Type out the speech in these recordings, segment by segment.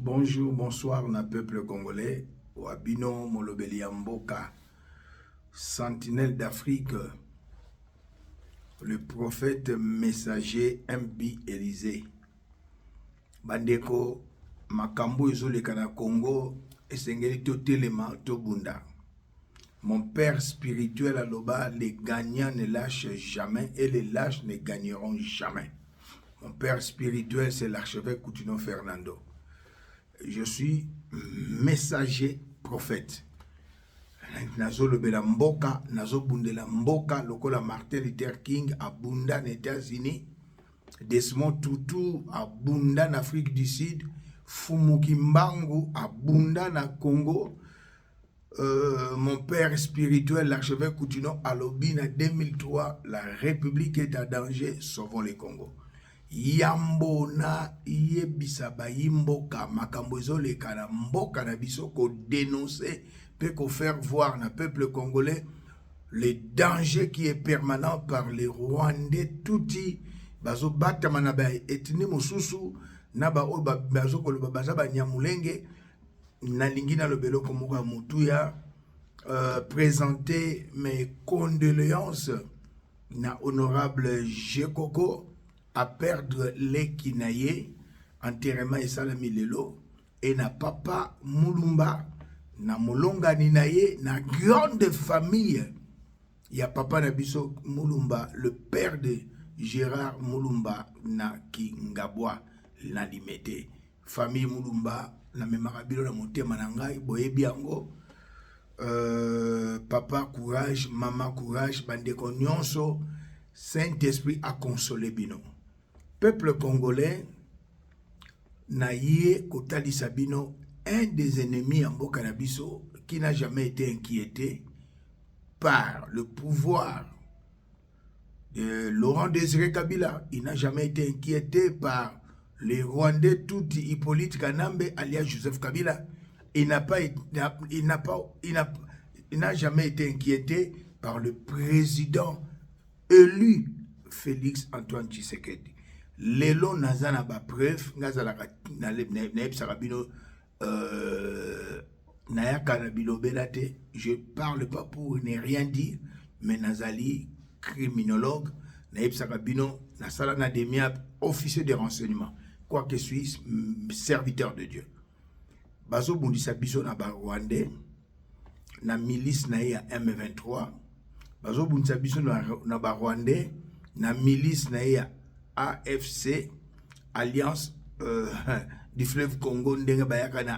Bonjour, bonsoir, na peuple congolais. Wabino Molobeli Mboka, sentinelle d'Afrique, le prophète messager MB Élysée. Bandeko, makambo ezoleka na Congo, esengeli totelema tobunda. Mon père spirituel aloba, les gagnants ne lâchent jamais et les lâches ne gagneront jamais. Mon père spirituel, c'est l'archevêque Coutinho Fernando. Je suis messager prophète. Nazo lobela mboka, nazo bundela mboka, lokola Martin Luther King abunda aux États-Unis, Desmond Tutu abunda en Afrique du Sud, Fumuki Mbangu abunda na Congo. Mon père spirituel, l'archevêque Coutinho alobi na 2003, la République est en danger, sauvons le Congo. Yambo na yebisa bayimboka makambo ezoleka na mboka na biso ko dénoncer pe ko faire voir na peuple congolais le danger qui est permanent par les Rwandais touti bazo batama na ba etni mosusu na ba o bazo ko ba baza ba nyamulenge na lingina lobelo ko moka mutuya présenter mes condoléances na honorable Jekoko à perdre les Kinaye, enterrement et salami lelo, et na papa Mulumba, na Molonga Ninaye, na grande famille. Il y a papa Nabiso Mulumba, le père de Gérard Mulumba, na Kingabwa, na limete. Famille Mulumba, na memarabilo na monte manangai, boye biango. Papa courage, maman courage, bandeko nyonso, Saint-Esprit a consolé bino. Peuple congolais, naïe Kotali Sabino, un des ennemis en Bokanabiso, qui n'a jamais été inquiété par le pouvoir de Laurent Désiré Kabila. Il n'a jamais été inquiété par les Rwandais, Touti, Hippolyte Kanambe, alias Joseph Kabila. Il n'a jamais été inquiété par le président élu Félix Antoine Tshisekedi. Lelo nazana ba preuve ngazala na ebsarabino nayaka na bilobelate. Je parle pas pour ne rien dire, mais nazali criminologue na ebsarabino na sala na demia officier de renseignement, quoi que suis serviteur de Dieu. Bazo bundisa biso na ba Rwandais na milice na ya M23. Bazo bundisa biso na ba Rwandais na milice na ya AFC, Alliance du fleuve Congo, ndenge bayaka na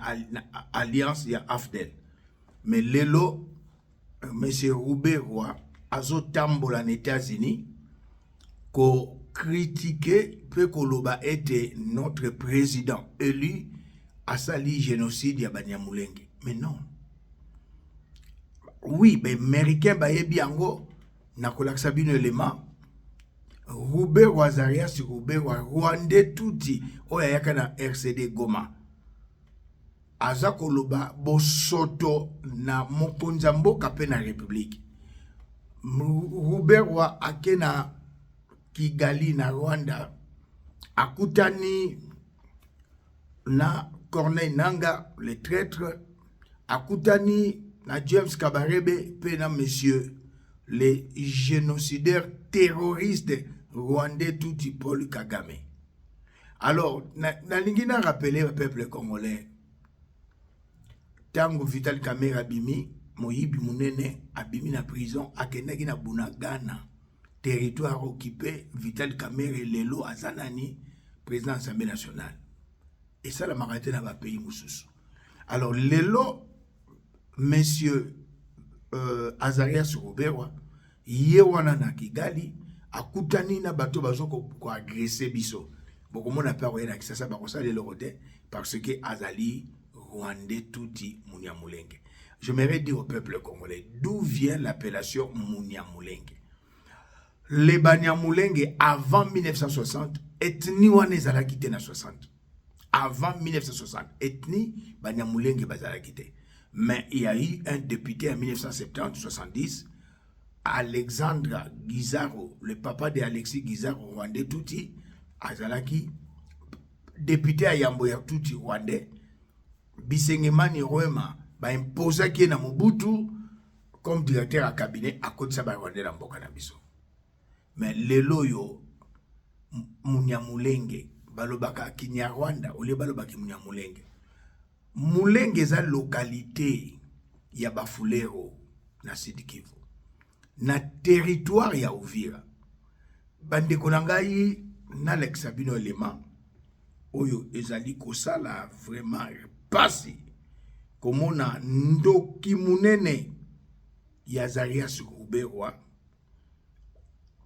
Alliance ya AFDEL. Mais lelo, monsieur Roubaix-Roy, azo tambola na États-Unis, ko critiquer peu koloba était notre président élu a sali génocide ya Banyamulenge. Mais non. Oui, mais américain bayebi yango na kolaksa bino élément. Roubaix Wazarias Roubaix Rwandais touti oya yaka na RCD Goma aza koloba bosoto na mokonza mboka pe na République. Roubaix wa akena Kigali na Rwanda akutani na Corneille Nangaa le traître, akutani na James Kabarebe pe na monsieur les génocidaires terroristes rwandais touti Paul Kagame. Alors, na lingina rappeler au peuple congolais, tango Vital Kamerhe abimi, moyibi munene abimi na prison, akendaki na Bunagana, territoire occupé, Vital Kamerhe lelo azanani, président de l'Assemblée nationale. Et ça la marité na ba pays mususu. Alors, lelo, monsieur Azarias Roubaix-Roy, yewana na Kigali, akutani na bato bazo ko agresser biso. Bokomona pa koyena kisasa bakosa le lorote parce que azali Rwandais touti Munyamulenge. J'aimerais dire au peuple congolais d'où vient l'appellation Munyamulenge. Les Banyamulenge avant 1960, ethnie wana ezala kite na 60. Avant 1960, ethnie Banyamulenge bazala kite. Mais il y a eu un député en 1970-70, Alexandre Guizaro, le papa de Alexis Guizaro, Rwandais touti, azalaki député à Yamboya touti Rwandais, Bisengemani Rwema ba imposa qui na Mobutu comme directeur à cabinet à côté ça ba rwanda na mboka na biso. Mais lelo yo Munyamulenge balobaka Kinyarwanda ole balobaki Munyamulenge. Mulenge za localité ya Bafulero na Sud Kivu. Na territoire ya Uvira. Bandeko na ngai na Alex Sabino Elema oyo ezali kosala vraiment pasi komona ndoki munene ya Azarias Ruberwa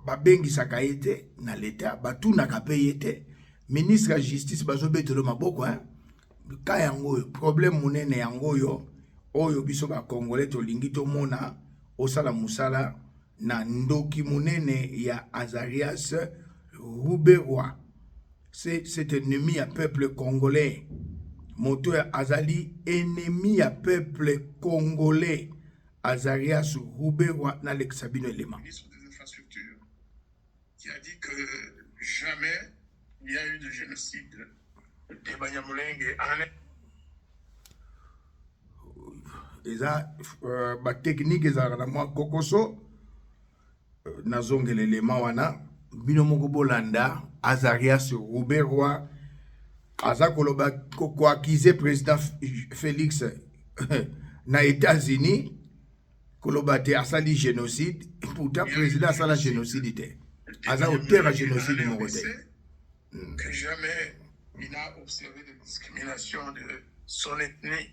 babengisaka ete na leta batunaka pe ete ministre ya justice bazobetelo maboko ka yango problème munene yango oyo biso ba congolais tolingi tomona osala musala na ndoki munene ya Azarias Ruberwa. C'est ennemi à peuple congolais. Moto azali ennemi à peuple congolais. Azarias Ruberwa na Alex Sabino Elema. Ministre des Infrastructures qui a dit que jamais il y a eu de génocide des Banyamulenge en ba technique ezalaka na mwa kokoso nazongela elema wana bino moko bolanda Azarias Ruberwa aza koloba ko accuser président Félix na États-Unis koloba te asali génocide pourtant président asala génocide te aza auteur de génocide mon côté que jamais il n'a observé de discrimination de son ethnie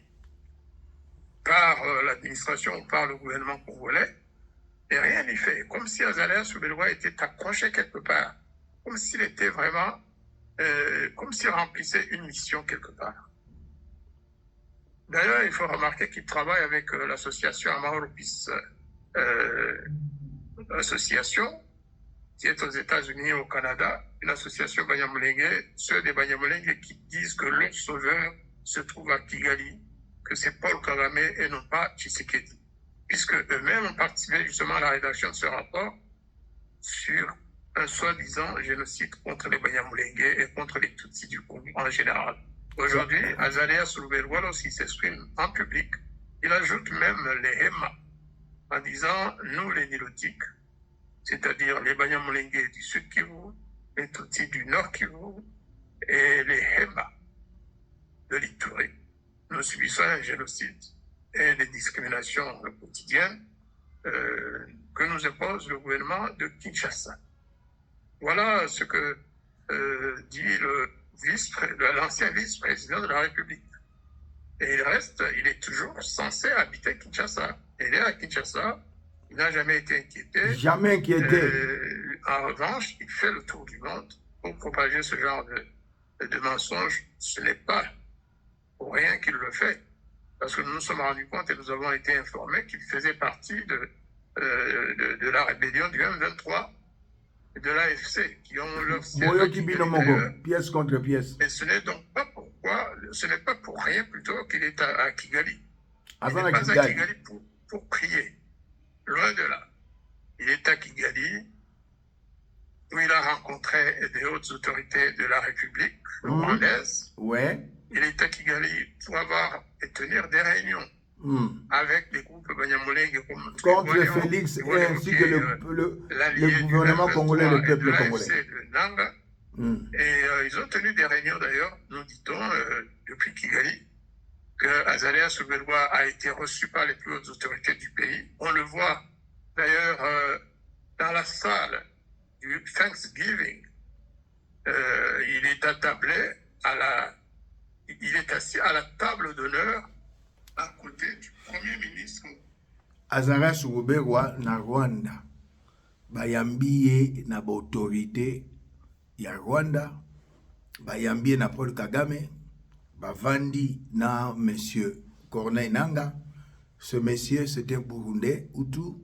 par l'administration ou par le gouvernement congolais, et rien n'y fait. Comme si Azarias Ruberwa était accroché quelque part, comme s'il était vraiment, comme s'il remplissait une mission quelque part. D'ailleurs, il faut remarquer qu'il travaille avec l'association Amaoropis, association qui est aux États-Unis et au Canada, une association Banyamulenge, ceux des Banyamulenge qui disent que leur sauveur se trouve à Kigali, que c'est Paul Kagame et non pas Tshisekedi, puisque eux-mêmes ont participé justement à la rédaction de ce rapport sur un soi-disant génocide contre les Banyamulenge et contre les Tutsis du Congo en général. Aujourd'hui, Azarias Ruberwa, lorsqu'il s'exprime en public, il ajoute même les Hema en disant nous les Nilotiques, c'est-à-dire les Banyamulenge du Sud Kivu, les Tutsis du Nord Kivu et les Hema de l'Ituri. Nous subissons un génocide et des discriminations quotidiennes que nous impose le gouvernement de Kinshasa. Voilà ce que dit l'ancien vice-président de la République. Et il est toujours censé habiter Kinshasa. Il est à Kinshasa, il n'a jamais été inquiété. Jamais inquiété. En revanche, il fait le tour du monde pour propager ce genre de mensonges. Ce n'est pas pour rien qu'il le fait, parce que nous nous sommes rendus compte et nous avons été informés qu'il faisait partie de la rébellion du M23 et de l'AFC, qui ont leur siège pièce contre pièce. Et ce n'est donc pas pour rien plutôt qu'il est à Kigali. Il n'est pas à Kigali pour prier, loin de là. Il est à Kigali, où il a rencontré des hautes autorités de la République rwandaise. Ouais. Il est à Kigali pour avoir et tenir des réunions avec les groupes Banyamulenge contre Félix et ainsi que le gouvernement congolais, le peuple congolais. Et ils ont tenu des réunions d'ailleurs, nous dit-on, depuis Kigali, que Azarias Ruberwa a été reçu par les plus hautes autorités du pays. On le voit d'ailleurs dans la salle du Thanksgiving. Il est attablé il est assis à la table d'honneur à côté du Premier ministre. Azarias Ruberwa na Rwanda bayambiye na autorité ya Rwanda, bayambiye na Paul Kagame, bavandi na monsieur Corneille Nangaa. Ce monsieur c'était Burundais Hutu,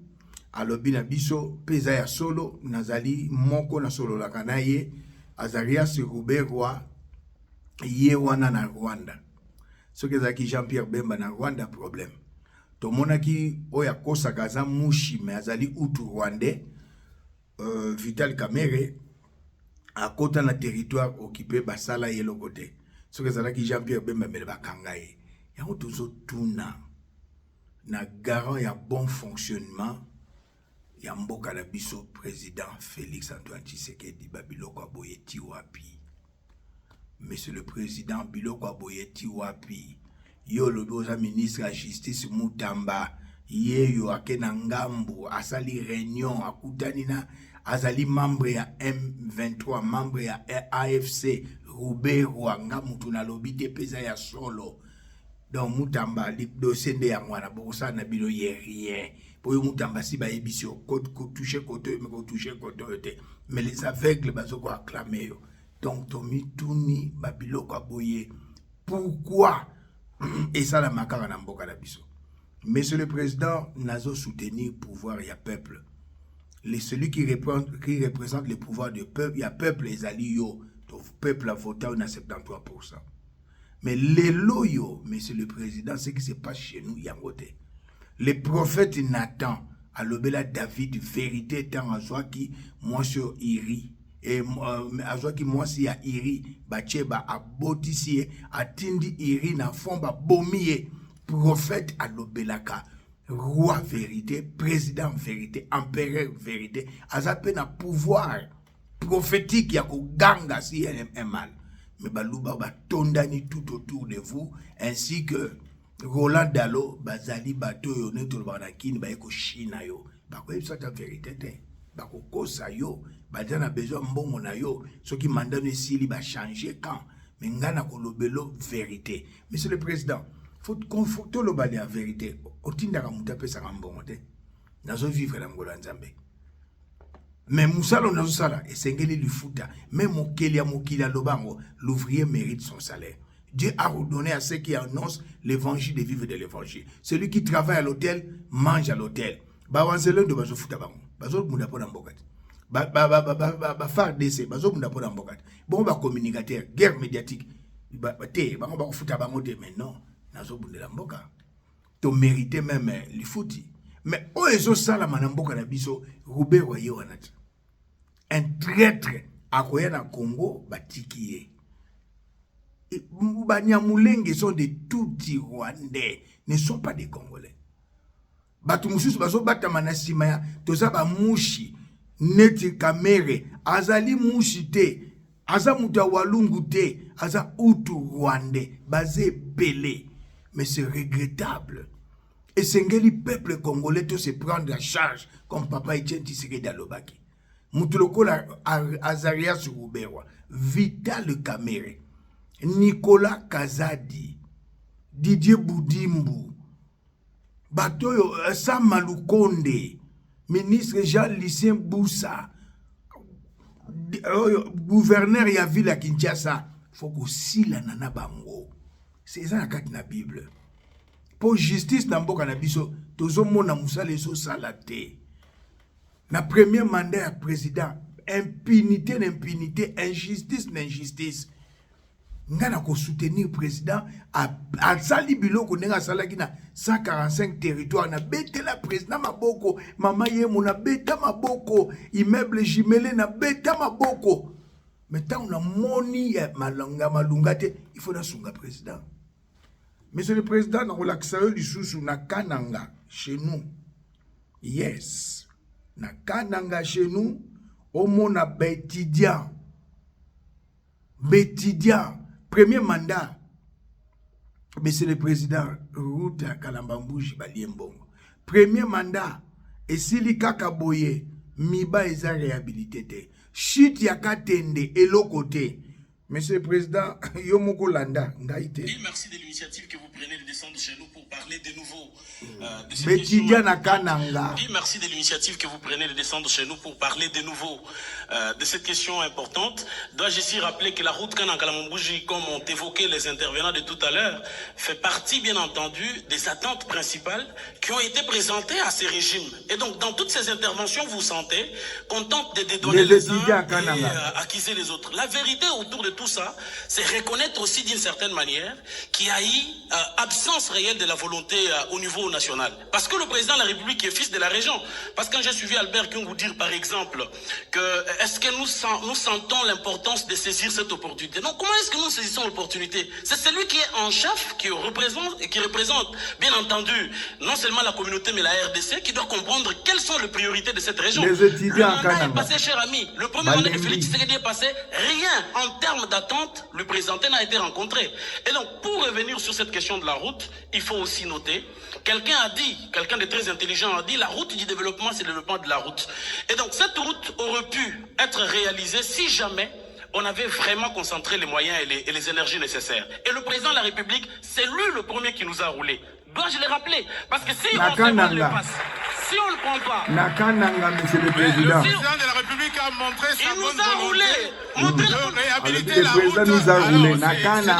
alobi na biso peza ya solo nazali moko na solo la kanaye. Azarias Ruberwa ye wana na Rwanda. Ce que zaki Jean-Pierre Bemba na Rwanda problème. Tomonaki oya kosa kaza mushi me azali Hutu Rwandais. Vital Kamerhe à côté na territoire occupé basala yelo côté. Ce que zaki Jean-Pierre Bemba me bakanga ye. yango tozotuna na garant ya bon fonctionnement ya mboka na biso président Félix Antoine Tshisekedi babiloko aboyeti wapi. Monsieur le président, biloko aboyeti wapi. Yo lodoza ministre ya justice Mutamba yeyo akena ngambu asali réunion akutani na azali membre ya M23, membre ya AFC Rubero ngamutu na lobite peza ya solo. Donc Mutamba dossier nde ya mwana bokosa na bilo rien. Pour Mutamba si ba ebisio ko toucher côté mais ko toucher côté mais les aveugles bazoko acclamer yo. Donc Tomi Tuni babiloko aboye. Pourquoi et ça la makara na mboka na biso. Monsieur le président nazo soutenir pouvoir ya peuple. Celui qui représente le pouvoir du peuple, il y a peuple les alliés yo, le peuple a voté on a 73%. Mais les loyaux, monsieur le président, ce qui se passe chez nous, il y a un côté. Le prophète Nathan, à l'obéla David, vérité, tant à soi qui, moi sur Iri, et à soi qui, moi si à Iri, Bacheba, à Botissier, à Tindi Iri, na Fomba, Bomier, prophète à l'obélaka, roi vérité, président vérité, empereur vérité, à peine à pouvoir prophétique, il y a ganga si elle est mal. Mais baluba ba tondani tout autour de vous ainsi que Roland Dalo bazali bato yo neto banakini ba eko China yo ba ko ça ta vérité te ba ko kosa yo ba dana besoin mbongo na yo ce qui mandane sili ba changer quand mais ngana ko lobelo vérité. Monsieur le président, faut conforter le balé la vérité otinda ka mutape sa mbongo te nazo vivre la ngolo nzambe. Mais Moussalo n'a pas et Sengeli lui fouta. Même Mokilia Lobango, l'ouvrier mérite son salaire. Dieu a redonné à ceux qui annoncent l'évangile de vivre de l'évangile. Celui qui travaille à l'hôtel, mange à l'hôtel. Bawanzelo de Bazo Foutabango. Bazo Mundapo Nambokat. Far DC, Bazo Mundapo Nambokat. Bon, communicateur, guerre médiatique. Bazo Foutabango mais non. Nazo Bundelamboka. Tu méritais même les foutis. Mais oezo sala manamboka na biso Robert Waye wanati. Un traître akoya na Congo batikiye. Banyamulenge sont des tout-petits Rwandais, ne sont pas des Congolais. Batu mususu bazo bata manasima ya toza ba mushi neti kamere azali mushi te aza muta walungu te aza utu Rwandais basé belé. Mais c'est regrettable. Et Sengeli peuple congolais tout se prendre en charge comme papa Etienne Tshisekedi Alobaki. Mutulokola Azarias Ruberwa, Vital Kamere, Nicolas Kazadi, Didier Boudimbu, Batoyo Sam Malukonde, ministre Jean-Lucien Boussa, gouverneur ya ville à Kinshasa, faut que si la nana bango. C'est ça la Bible. Pour justice dans mboka na biso tozomona musala ezo salate na premier mandat ya président impunité n'impunité injustice n'injustice ngana ko soutenir président a sali biloko nenga salaki na 145 territoires na betela président maboko mama yemo na beta maboko immeuble jumelé na beta maboko mais tant on a moni malunga te il faut na sunga président. Monsieur le président, nous relaxons du sous na Kananga chez nous. Yes. Na Kananga chez nous, au mona Betidia. Betidia. Premier mandat. Monsieur le président, route à Kalambambouji Baliembongo. Premier mandat. Et Sili Kakaboye, Miba eza réhabilité. Chute Yakatende, et l'autre côté. Monsieur le Président, Yomoko Landa, Ngaïté. Et merci de l'initiative que vous prenez de descendre chez nous pour parler de nouveau de cette question. Et merci de l'initiative que vous prenez de descendre chez nous pour parler de nouveau de cette question importante. Dois-je ici rappeler que la route Kananga-Kalamambouji, comme ont évoqué les intervenants de tout à l'heure, fait partie, bien entendu, des attentes principales qui ont été présentées à ces régimes. Et donc, dans toutes ces interventions, vous sentez qu'on tente de dédouaner les uns et accuser les autres. La vérité autour de tout ça, c'est reconnaître aussi d'une certaine manière qu'il y a eu absence réelle de la volonté au niveau national. Parce que le président de la République est fils de la région. Parce que quand j'ai suivi Albert Kyungu dire par exemple que est-ce que nous sentons l'importance de saisir cette opportunité? Non, comment est-ce que nous saisissons l'opportunité? C'est celui qui est en chef, qui représente bien entendu non seulement la communauté mais la RDC, qui doit comprendre quelles sont les priorités de cette région. Les étudiants le mandat est passé, cher ami. Le premier mandat de Félix Tshisekedi est passé. Rien en termes d'attente, le présenté n'a été rencontré. Et donc, pour revenir sur cette question de la route, il faut aussi noter, quelqu'un de très intelligent a dit, la route du développement, c'est le développement de la route. Et donc, cette route aurait pu être réalisée si jamais on avait vraiment concentré les moyens et les énergies nécessaires. Et le président de la République, c'est lui le premier qui nous a roulé. Dois-je le rappeler? Parce que si on le passe, si on ne le prend pas... Monsieur le Président. Le président de la République a montré sa bonne volonté de réhabiliter la route. Le président nous a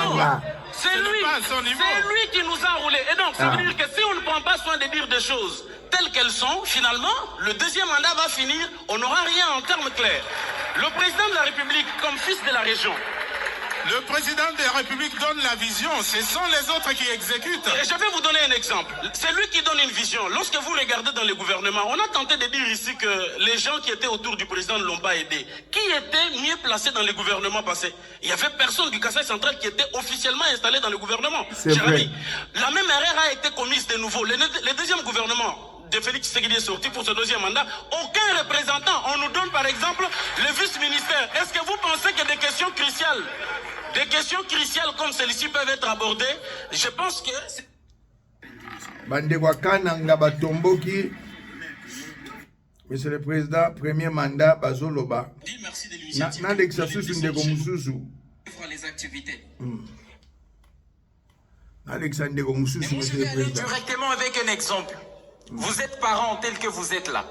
roulé. C'est lui qui nous a roulé. Et donc, ça veut dire que si on ne prend pas soin de dire des choses telles qu'elles sont, finalement, le deuxième mandat va finir, on n'aura rien en termes clairs. Le président de la République, comme fils de la région, le président de la République donne la vision, ce sont les autres qui exécutent. Et je vais vous donner un exemple. C'est lui qui donne une vision. Lorsque vous regardez dans le gouvernement, on a tenté de dire ici que les gens qui étaient autour du président ne l'ont pas aidé. Qui était mieux placé dans le gouvernement passé? Il n'y avait personne du Kasaï central qui était officiellement installé dans le gouvernement. C'est vrai. La même erreur a été commise de nouveau. Le deuxième gouvernement de Félix Tshisekedi est sorti pour ce deuxième mandat. Aucun représentant. On nous donne par exemple le vice-ministère. Est-ce que vous pensez que des questions cruciales comme celles-ci peuvent être abordées? Je pense que... Monsieur le Président, premier mandat, Bazoloba. Merci de l'initiative. Les activités. Alexandre Moussous, monsieur le Président. Directement avec un exemple. Vous êtes parents tel que vous êtes là.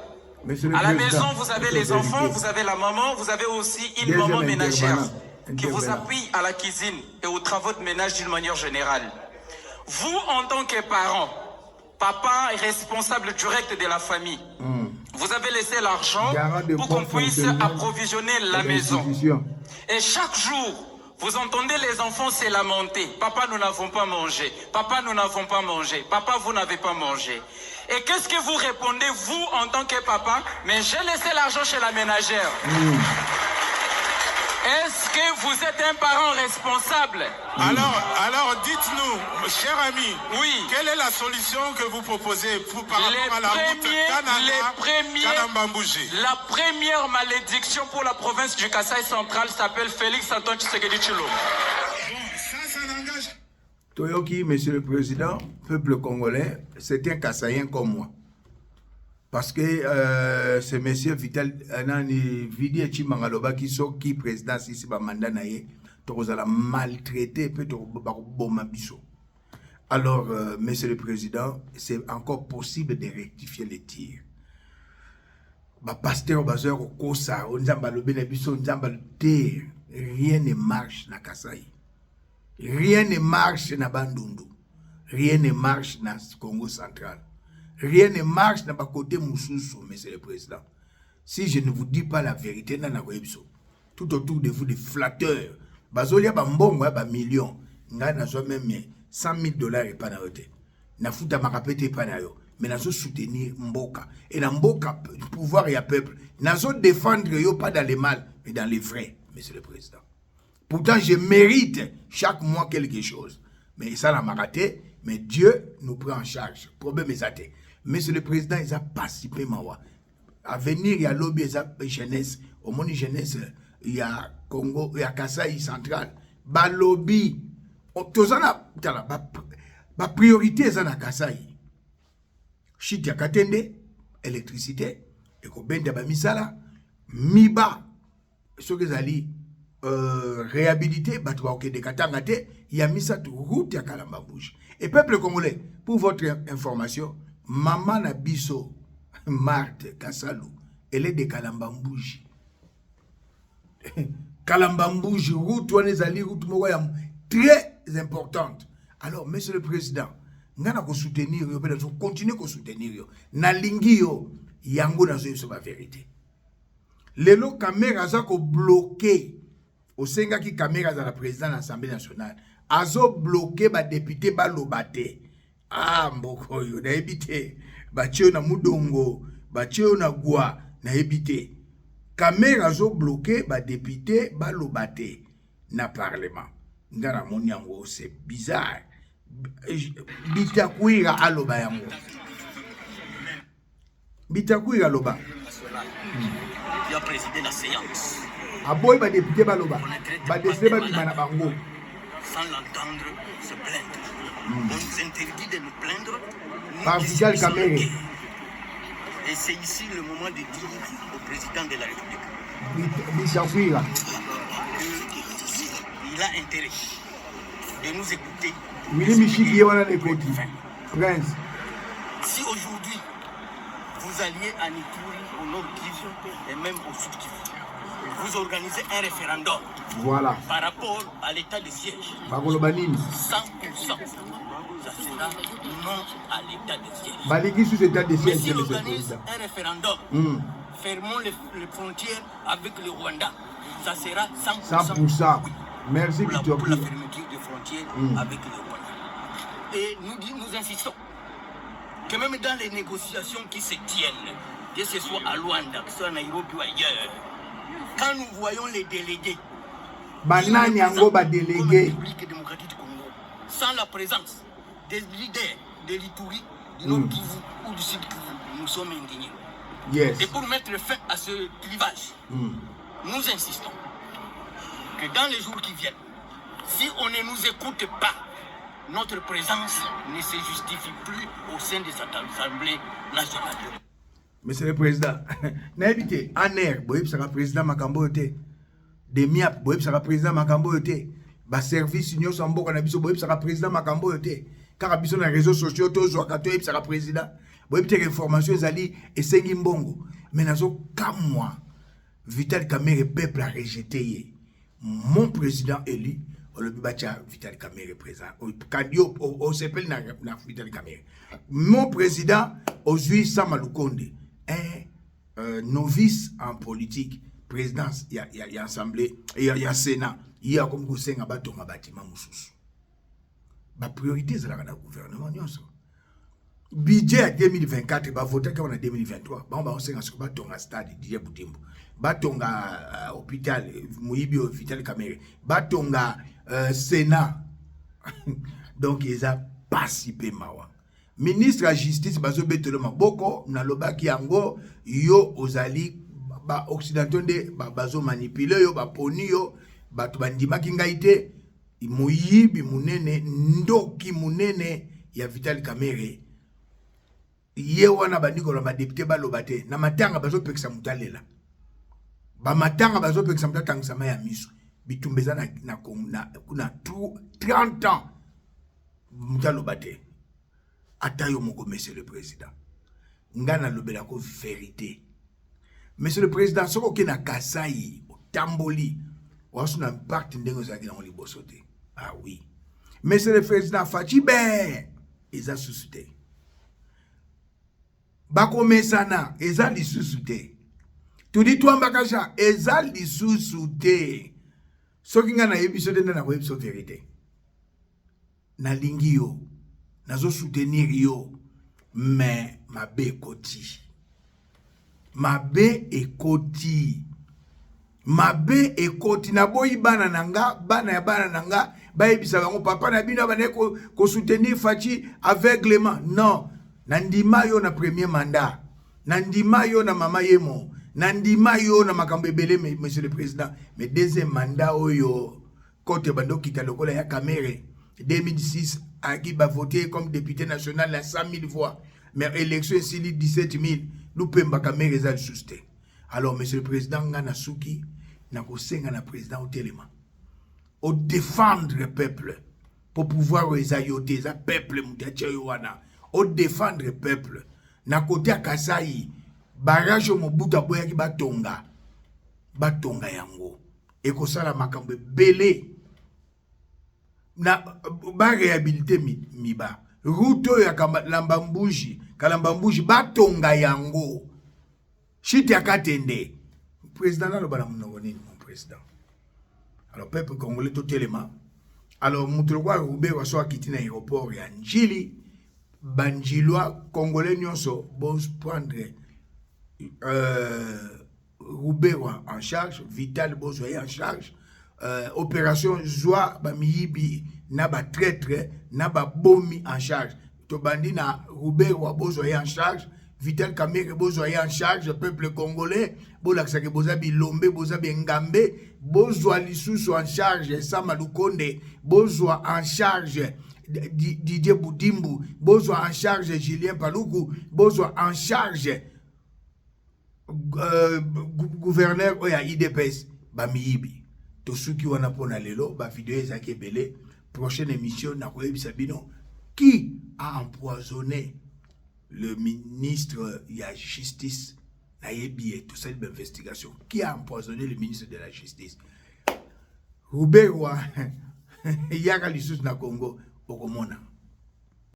À la maison, vous avez les enfants, vous avez la maman, vous avez aussi une maman ménagère qui vous appuie à la cuisine et aux travaux de ménage d'une manière générale. Vous, en tant que parent, papa est responsable direct de la famille. Vous avez laissé l'argent pour qu'on puisse approvisionner la maison. Et chaque jour, vous entendez les enfants se lamenter. Papa, nous n'avons pas mangé. Papa, nous n'avons pas mangé. Papa, vous n'avez pas mangé. Et qu'est-ce que vous répondez, vous, en tant que papa? Mais j'ai laissé l'argent chez la ménagère. Est-ce que vous êtes un parent responsable? Alors dites-nous, cher ami, oui, quelle est la solution que vous proposez par rapport à la route Kananga-Kanambambouji? La première malédiction pour la province du Kasaï central s'appelle Félix Antoine Tshisekedi Tshilombo. Ça n'engage. Toyoki, monsieur le Président, peuple congolais, c'est un Kassaïen comme moi. Parce que ce monsieur Vital Anani Vidi et Chimangaloba qui sont qui président ici ba mandat naie tozala maltraité peut bomba biso. Alors monsieur le président, c'est encore possible de rectifier les tirs. Ba pasteur bazeur au kosa onzamba lobe na biso nzamba te, rien ne marche na Kasai. Rien ne marche na Bandundu. Rien ne marche na Congo central. Rien ne marche dans le côté Moussoussou, monsieur le président. Si je ne vous dis pas la vérité, tout autour de vous, des flatteurs, bazolia bambongo ba millions, nga na zo même $100,000 et pas na yote. Na futa makapete pas na yo, mais na zo soutenir mboka. Et na mboka pouvoir et peuple, na zo défendre yo pas dans les mal, mais dans les vrais, monsieur le président. Pourtant je mérite chaque mois quelque chose. Mais ça l'a maraté, mais Dieu nous prend en charge. Problème est athée. Monsieur le Président, il a participé mawa. À venir, il y a lobby, il y a jeunesse. Au monde jeunesse, il y a Congo, il y a Kasaï central. Ba lobby. Tozana, ba priorité c'est na Kasaï. Chiti ya katende, électricité, et ko benda ba misala, miba, ce que zali réhabilité, ba tuba oke de katanga te, il y a mis ça route ya Kalambambouji. Et peuple congolais, pour votre information, Maman Nabiso, Marthe Kassalou, elle est de Kalambambouji. Kalambambouji, route, route très importante. Alors, monsieur le président, nous allons soutenir, nous allons continuer à soutenir. Nalingi yo, yango na zo la vérité. Lelo caméra za ko bloqué osenga ki caméra za la président de l'Assemblée nationale azo bloqué ba député ba lobate ah mboko yo na ebité ba tio na mudongo ba tio na gwa na ebité caméra azo bloqué ba député ba lobate na parlement ngana moni yango c'est bizarre bitakuira aloba yango bitakuira loba il a présidé la séance. Aboy ba député baloba ba décidé ba bimana bango sans l'entendre se plaindre. On nous interdit de nous plaindre. Par Vital Kamerhe. Et c'est ici le moment de dire au président de la République Bitakuira il a intérêt de nous écouter. Willy Michiki wana l'écoute Prince. Si aujourd'hui vous alliez à Ituri, au Nord Kivu et même au Sud Kivu, vous organisez un référendum Voilà. par rapport à l'état de siège. 100%. Ça sera non à l'état de siège. Baliki sous état de siège. Mais si on organise un référendum, fermons les frontières avec le Rwanda, ça sera 100%. 100%. Merci pour la Bitopia. fermeture des frontières avec le Rwanda. Et nous insistons que même dans les négociations qui se tiennent, que ce soit à Luanda, que ce soit à Nairobi ou ailleurs, quand nous voyons les délégués, Banani yango ba délégué. République démocratique du Congo, sans la présence des leaders de l'Ituri, du Nord Kivu ou du Sud Kivu, nous sommes indignés. Yes. Et pour mettre fin à ce clivage, nous insistons que dans les jours qui viennent, si on ne nous écoute pas, notre présence ne se justifie plus au sein de cette Assemblée nationale. Monsieur le Président, n'habitez Aner, Boyib sera président Makambo yote. Demiap, Boyib sera président Makambo yote. Ba service union sambo kana biso Boyib sera président Makambo yote. Car biso na réseaux sociaux to zo kato Boyib sera président. Boyib te information ezali esengi mbongo. Mais nazo comme moi, Vital Kamerhe peuple a rejeté. Mon président élu, le bibacha Vital Kamerhe présent. Kadio au s'appelle na Vital Kamerhe. Mon président Ozui Samalukonde, un novice en politique, présidence, il y a assemblée, il y a sénat, il y a comme vous savez, un bâtiment moussous. La priorité c'est la gouvernement. Budget 2024, va voter qu'on a 2023. Bon, on sait qu'on va tomber à stade, Didier Boutimbo. Batonga hôpital, Moïbi Vital Kamerhe. Batonga sénat. Donc, ils ont participé mawa. Ministre de la justice bazo betelo maboko na lobaki yango yo ozali ba occidentaux de bazo manipuler yo ba poni yo batu bandimaki ngai te moyibi munene ndoki munene ya Vital Kamerhe ye wana bandiko ba député ba lobate na matanga bazo pekisa mutalela ba matanga bazo pekisa mutanga sama ya miso bitumbeza na kuna 30 ans mutalobate. Atayo moko, monsieur le président. Ngana lobela ko vérité. Monsieur le président, soko ke na Kasai, Tamboli, wasu na parti ndengo zaki na libosote. Ah oui. Monsieur le président Fachibe, eza susute. Bako mesana, eza li susute. Tudi tuamba kasha, eza li susute. Soki ngana episode na ko episode vérité. Na lingio. Nazo soutenir yo, mais ma bé ekoti. Ma bé ekoti. Ma bé ekoti. Na boyi bana nanga, bana ya bana nanga, ba ebisa bango papa na bino bana ko soutenir Fachi aveuglement. Non. Nandima yo na premier mandat. Nandima yo na mama yemo. Nandima yo na makambo ebele, monsieur le président. Mais deuxième mandat oyo, kote bando kita lokola ya Kamerhe. 2006, Aki va voter comme député national à 100 000 voix. Mais élection ici, 17 000. Nous pouvons pas Kamerhe le souster. Alors, monsieur le président, Ngana Souki, n'a pas na président au téléma. Au défendre le peuple. Pour pouvoir les ayoter, le peuple, au défendre le peuple. Na côté à Kasai, barrage au Mobuta Boya qui batonga. Batonga yango. Et que ça la makambe belé. Na ba réhabilité miba route ya Kalambambuji batonga yango chiti akatende président na loba na monoko nini mon président Alors peuple congolais tout élément. Alors mutlokwa Rubewa so akiti na aéroport ya Njili banjilwa congolais nyonso bos prendre Rubewa en charge, Vital Bozoye en charge, opération Zoa Bamiyibi na ba traître na ba bomi en charge. Tobandi na Rubewa Bozoye en charge, Vital Kamere Bozoye en charge, peuple congolais, Bolaksake Bozabi Lombe, Bozabi Ngambe, Bozoa Lisusu en charge, Samalukonde, Bozoa en charge, Didier Boudimbu, Bozoa en charge, Julien Paluku, Bozoa en charge, gouverneur oya IDPS Bamiyibi. Tous ceux qui wana pona lelo, ba vidéo ezaki ebele, prochaine émission na koyebisa bino qui a empoisonné le ministre de la justice na yebi tout ça d'investigation. Qui a empoisonné le ministre de la justice? Rubewa yaka lisusu na Congo okomona.